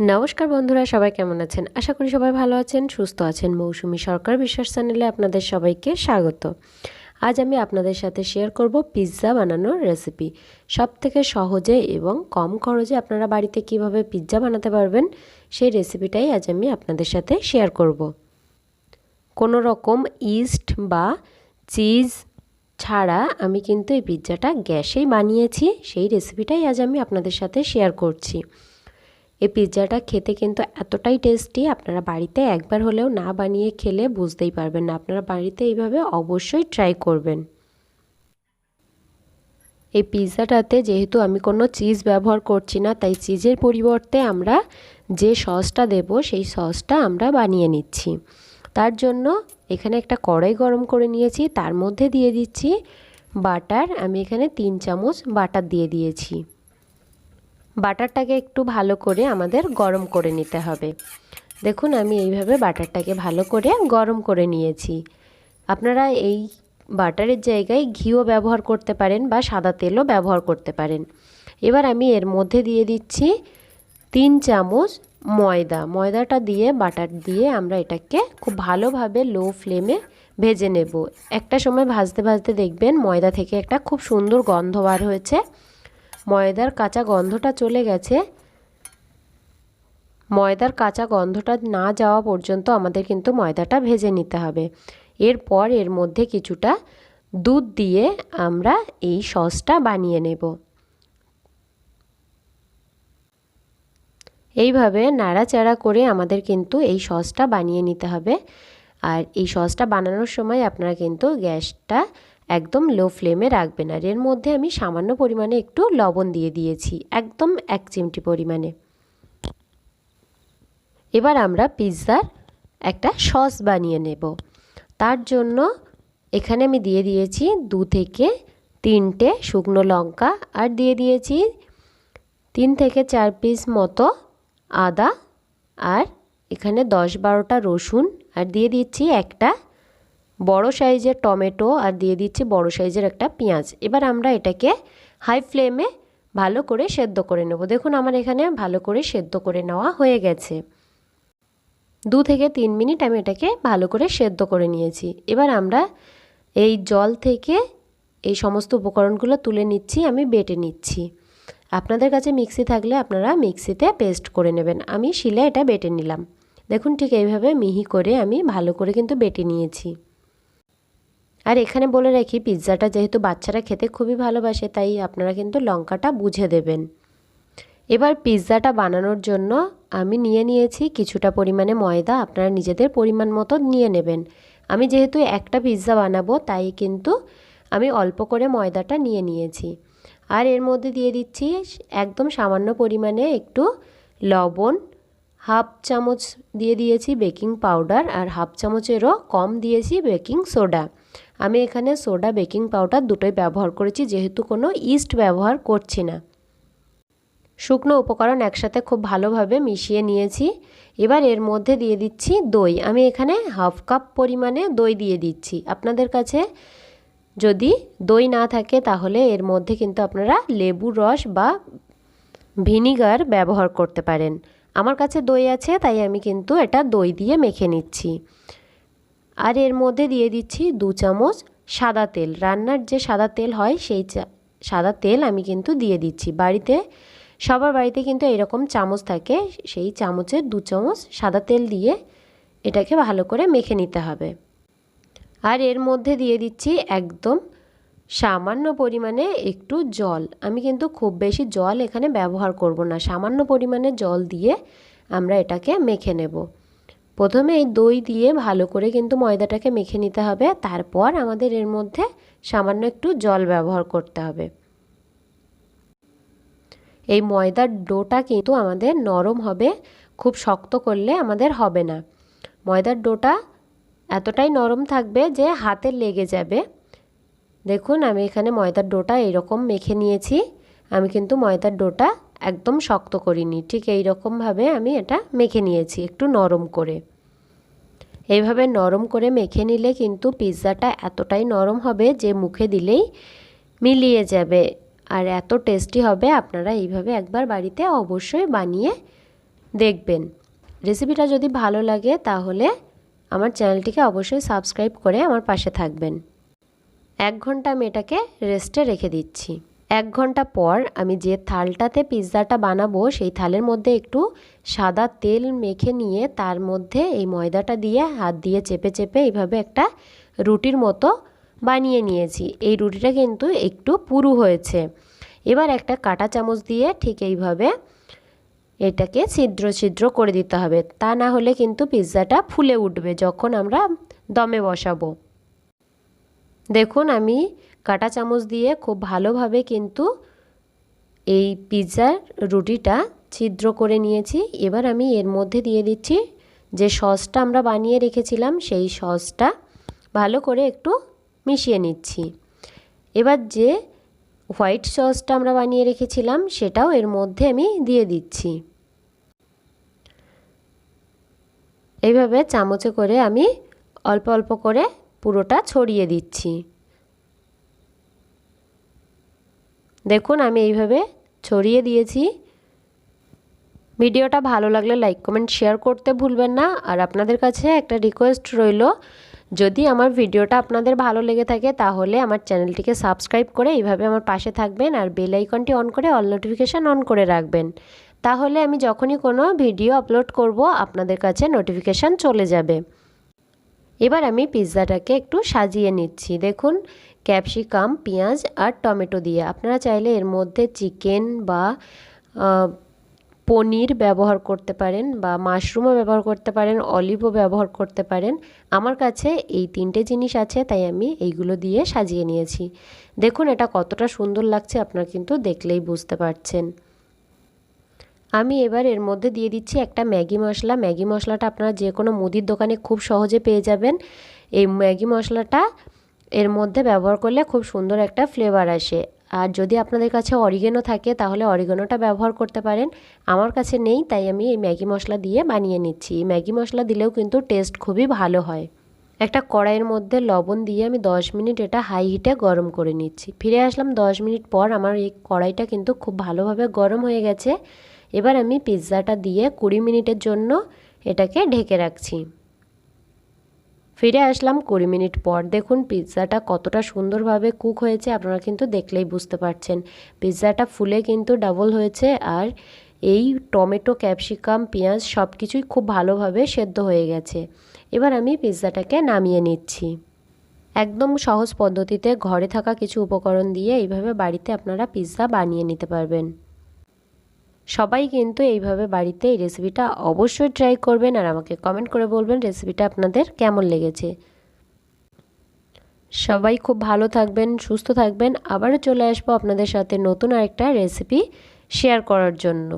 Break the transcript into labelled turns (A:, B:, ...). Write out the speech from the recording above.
A: নমস্কার বন্ধুরা, সবাই কেমন আছেন? আশা করি সবাই ভালো আছেন, সুস্থ আছেন। মৌসুমি সরকার বিশ্বাস চ্যানেলে আপনাদের সবাইকে স্বাগত। আজ আমি আপনাদের সাথে শেয়ার করব পিৎজা বানানোর রেসিপি। সবথেকে সহজে এবং কম খরচে আপনারা বাড়িতে কিভাবে পিৎজা বানাতে পারবেন সেই রেসিপিটাই আজ আমি আপনাদের সাথে শেয়ার করব। কোনো রকম ইস্ট বা চিজ ছাড়া আমি কিন্তু এই পিৎজাটা গ্যাসেই বানিয়েছি। সেই রেসিপিটাই আজ আমি আপনাদের সাথে শেয়ার করছি। এই পিৎজাটা খেতে কিন্তু এতটাই টেস্টি, আপনারা বাড়িতে একবার হলেও না বানিয়ে খেলে বুঝতেই পারবেন না। আপনারা বাড়িতে এইভাবে অবশ্যই ট্রাই করবেন। এই পিৎজাটাতে যেহেতু আমি কোনো চিজ ব্যবহার করছি না, তাই চিজের পরিবর্তে আমরা যে সসটা দেব সেই সসটা আমরা বানিয়ে নিচ্ছি। তার জন্য এখানে একটা কড়াই গরম করে নিয়েছি, তার মধ্যে দিয়ে দিচ্ছি বাটার। আমি এখানে 3 চামচ বাটার দিয়ে দিয়েছি। বাটারটাকে একটু ভালো করে আমাদের গরম করে নিতে হবে। দেখুন আমি এইভাবে বাটারটাকে ভালো করে গরম করে নিয়েছি। আপনারা এই বাটারের জায়গায় ঘিও ব্যবহার করতে পারেন বা সাদা তেলও ব্যবহার করতে পারেন। এবার আমি এর মধ্যে দিয়ে দিচ্ছি 3 চামচ ময়দাটা দিয়ে বাটার দিয়ে আমরা এটাকে খুব ভালোভাবে লো ফ্লেমে ভেজে নেব। একটা সময় ভাজতে ভাজতে দেখবেন ময়দা থেকে একটা খুব সুন্দর গন্ধ বার হয়েছে। ময়দার কাঁচা গন্ধটা চলে গেছে। ময়দার কাঁচা গন্ধটা না যাওয়া পর্যন্ত আমাদের কিন্তু ময়দাটা ভেজে নিতে হবে। এরপর এর মধ্যে কিছুটা দুধ দিয়ে আমরা এই সসটা বানিয়ে নেব। এইভাবে নাড়াচাড়া করে আমাদের কিন্তু এই সসটা বানিয়ে নিতে হবে। আর এই সসটা বানানোর সময় আপনারা কিন্তু গ্যাসটা একদম লো ফ্লেমে রাখবেন। আর এর মধ্যে আমি সামান্য পরিমাণে একটু লবণ দিয়ে দিয়েছি, একদম 1 চিমটি পরিমাণে। এবার আমরা পিৎজার একটা সস বানিয়ে নেব। তার জন্য এখানে আমি দিয়ে দিয়েছি 2 থেকে 3টে শুকনো লঙ্কা, আর দিয়ে দিয়েছি 3 থেকে 4 পিস মতো আদা, আর এখানে 10-12টা রসুন, আর দিয়ে দিচ্ছি একটা বড় সাইজের টমেটো, আর দিয়ে দিচ্ছি বড় সাইজের একটা পেঁয়াজ। এবার আমরা এটাকে হাই ফ্লেমে ভালো করে সেদ্ধ করে নেব। দেখুন আমার এখানে ভালো করে সেদ্ধ করে নেওয়া হয়ে গেছে। 2 থেকে 3 মিনিট আমি এটাকে ভালো করে সেদ্ধ করে নিয়েছি। এবার আমরা এই জল থেকে এই সমস্ত উপকরণগুলো তুলে নিচ্ছি, আমি বেটে নিচ্ছি। আপনাদের কাছে মিক্সি থাকলে আপনারা মিক্সিতে পেস্ট করে নেবেন। আমি শিলে এটা বেটে নিলাম। দেখুন ঠিক এইভাবে মিহি করে আমি ভালো করে কিন্তু বেটে নিয়েছি। আর এখানে বলে রাখি, পিৎজাটা যেহেতু বাচ্চারা খেতে খুবই ভালোবাসে, তাই আপনারা কিন্তু লঙ্কাটা বুঝে দেবেন। এবার পিৎজাটা বানানোর জন্য আমি নিয়েছি কিছুটা পরিমাণে ময়দা। আপনারা নিজেদের পরিমাণ মতো নিয়ে নেবেন। আমি যেহেতু একটা পিৎজা বানাবো, তাই কিন্তু আমি অল্প করে ময়দাটা নিয়েছি। আর এর মধ্যে দিয়ে দিচ্ছি একদম সামান্য পরিমাণে একটু লবণ, 1/2 চামচ দিয়ে দিয়েছি বেকিং পাউডার, আর 1/2 চামচেরও কম দিয়েছি বেকিং সোডা। আমি এখানে সোডা বেকিং পাউডার দুটোই ব্যবহার করেছি, যেহেতু কোনো ইস্ট ব্যবহার করছি না। শুকনো উপকরণ একসাথে খুব ভালোভাবে মিশিয়ে নিয়েছি। এবার এর মধ্যে দিয়ে দিচ্ছি দই। আমি এখানে 1/2 কাপ পরিমাণে দই দিয়ে দিচ্ছি। আপনাদের কাছে যদি দই না থাকে তাহলে এর মধ্যে কিন্তু আপনারা লেবুর রস বা ভিনিগার ব্যবহার করতে পারেন। আমার কাছে দই আছে, তাই আমি কিন্তু এটা দই দিয়ে মেখে নিচ্ছি। আর এর মধ্যে দিয়ে দিচ্ছি 2 চামচ সাদা তেল। রান্নার যে সাদা তেল হয় সেই সাদা তেল আমি কিন্তু দিয়ে দিচ্ছি। সবার বাড়িতে কিন্তু এরকম চামচ থাকে, সেই চামচের 2 চামচ সাদা তেল দিয়ে এটাকে ভালো করে মেখে নিতে হবে। আর এর মধ্যে দিয়ে দিচ্ছি একদম সামান্য পরিমাণে একটু জল। আমি কিন্তু খুব বেশি জল এখানে ব্যবহার করব না, সামান্য পরিমাণে জল দিয়ে আমরা এটাকে মেখে নেব। প্রথমে এই দই দিয়ে ভালো করে কিন্তু ময়দাটাকে মেখে নিতে হবে, তারপর আমাদের এর মধ্যে সামান্য একটু জল ব্যবহার করতে হবে। এই ময়দার ডোটা কিন্তু আমাদের নরম হবে, খুব শক্ত করলে আমাদের হবে না। ময়দার ডোটা এতটাই নরম থাকবে যে হাতে লেগে যাবে। দেখুন আমি এখানে ময়দার ডোটা এরকম মেখে নিয়েছি। আমি কিন্তু ময়দার ডোটা একদম শক্ত করিনি, ঠিক এইরকমভাবে আমি এটা মেখে নিয়েছি একটু নরম করে। এইভাবে নরম করে মেখে নিলে কিন্তু পিৎজাটা এতটাই নরম হবে যে মুখে দিলেই মিলিয়ে যাবে, আর এত টেস্টি হবে। আপনারা এইভাবে একবার বাড়িতে অবশ্যই বানিয়ে দেখবেন। রেসিপিটা যদি ভালো লাগে তাহলে আমার চ্যানেলটিকে অবশ্যই সাবস্ক্রাইব করে আমার পাশে থাকবেন। 1 ঘন্টা আমি এটাকে রেস্টে রেখে দিচ্ছি। 1 ঘন্টা পর আমি যে থালটাতে পিৎজাটা বানাবো সেই থালের মধ্যে একটু সাদা তেল মেখে নিয়ে তার মধ্যে এই ময়দাটা দিয়ে হাত দিয়ে চেপে চেপে এইভাবে একটা রুটির মতো বানিয়ে নিয়েছি। এই রুটিটা কিন্তু একটু পুরু হয়েছে। এবার একটা কাঁটা চামচ দিয়ে ঠিক এইভাবে এটাকে ছিদ্র ছিদ্র করে দিতে হবে, তা না হলে কিন্তু পিৎজাটা ফুলে উঠবে যখন আমরা দমে বসাবো। দেখুন আমি কাঁটা চামচ দিয়ে খুব ভালোভাবে কিন্তু এই পিৎজার রুটিটা ছিদ্র করে নিয়েছি। এবার আমি এর মধ্যে দিয়ে দিচ্ছি যে সসটা আমরা বানিয়ে রেখেছিলাম, সেই সসটা ভালো করে একটু মিশিয়ে নিচ্ছি। এবার যে হোয়াইট সসটা আমরা বানিয়ে রেখেছিলাম সেটাও এর মধ্যে আমি দিয়ে দিচ্ছি। এইভাবে চামচে করে আমি অল্প অল্প করে পুরোটা ছড়িয়ে দিচ্ছি। দেখুন আমি এইভাবে ছড়িয়ে দিয়েছি। ভিডিওটা ভালো লাগলে লাইক কমেন্ট শেয়ার করতে ভুলবেন না। আর আপনাদের কাছে একটা রিকোয়েস্ট রইল, যদি আমার ভিডিওটা আপনাদের ভালো লেগে থাকে তাহলে আমার চ্যানেলটিকে সাবস্ক্রাইব করে এইভাবে আমার পাশে থাকবেন আর বেল আইকনটি অন করে অল নোটিফিকেশান অন করে রাখবেন। তাহলে আমি যখনই কোনো ভিডিও আপলোড করব আপনাদের কাছে নোটিফিকেশান চলে যাবে। এবার আমি পিৎজাটাকে একটু সাজিয়ে নিচ্ছি। দেখুন ক্যাপসিকাম, পেঁয়াজ আর টমেটো দিয়ে, আপনারা চাইলে এর মধ্যে চিকেন বা পনির ব্যবহার করতে পারেন বা মাশরুমও ব্যবহার করতে পারেন, অলিভও ব্যবহার করতে পারেন। আমার কাছে এই 3টে জিনিস আছে তাই আমি এইগুলো দিয়ে সাজিয়ে নিয়েছি। দেখুন এটা কতটা সুন্দর লাগছে আপনারা কিন্তু দেখলেই বুঝতে পারছেন। আমি এবার এর মধ্যে দিয়ে দিচ্ছি একটা ম্যাগি মশলা। ম্যাগি মশলাটা আপনারা যে কোনো মুদির দোকানে খুব সহজে পেয়ে যাবেন। এই ম্যাগি মশলাটা এর মধ্যে ব্যবহার করলে খুব সুন্দর একটা ফ্লেভার আসে। আর যদি আপনাদের কাছে অরিগেনো থাকে তাহলে অরিগেনোটা ব্যবহার করতে পারেন। আমার কাছে নেই তাই আমি এই ম্যাগি মশলা দিয়ে বানিয়ে নিচ্ছি। এই ম্যাগি মশলা দিলেও কিন্তু টেস্ট খুবই ভালো হয়। একটা কড়াইয়ের মধ্যে লবণ দিয়ে আমি 10 মিনিট এটা হাই হিটে গরম করে নিচ্ছি। ফিরে আসলাম 10 মিনিট পর। আমার এই কড়াইটা কিন্তু খুব ভালোভাবে গরম হয়ে গেছে। এবার আমি পিৎজাটা দিয়ে 20 মিনিটের জন্য এটাকে ঢেকে রাখছি। ফিরে আসলাম 20 মিনিট পর। দেখুন পিৎজাটা কতটা সুন্দরভাবে কুক হয়েছে আপনারা কিন্তু দেখলেই বুঝতে পারছেন। পিৎজাটা ফুলে কিন্তু ডাবল হয়েছে আর এই টমেটো, ক্যাপসিকাম, পেঁয়াজ সব কিছুই খুব ভালোভাবে সেদ্ধ হয়ে গেছে। এবার আমি পিৎজাটাকে নামিয়ে নিচ্ছি। একদম সহজ পদ্ধতিতে ঘরে থাকা কিছু উপকরণ দিয়ে এইভাবে বাড়িতে আপনারা পিৎজা বানিয়ে নিতে পারবেন। সবাই কিন্তু এইভাবে বাড়িতে এই রেসিপিটা অবশ্যই ট্রাই করবেন আর আমাকে কমেন্ট করে বলবেন রেসিপিটা আপনাদের কেমন লেগেছে। সবাই খুব ভালো থাকবেন, সুস্থ থাকবেন। আবারও চলে আসবো আপনাদের সাথে নতুন আরেকটা রেসিপি শেয়ার করার জন্য।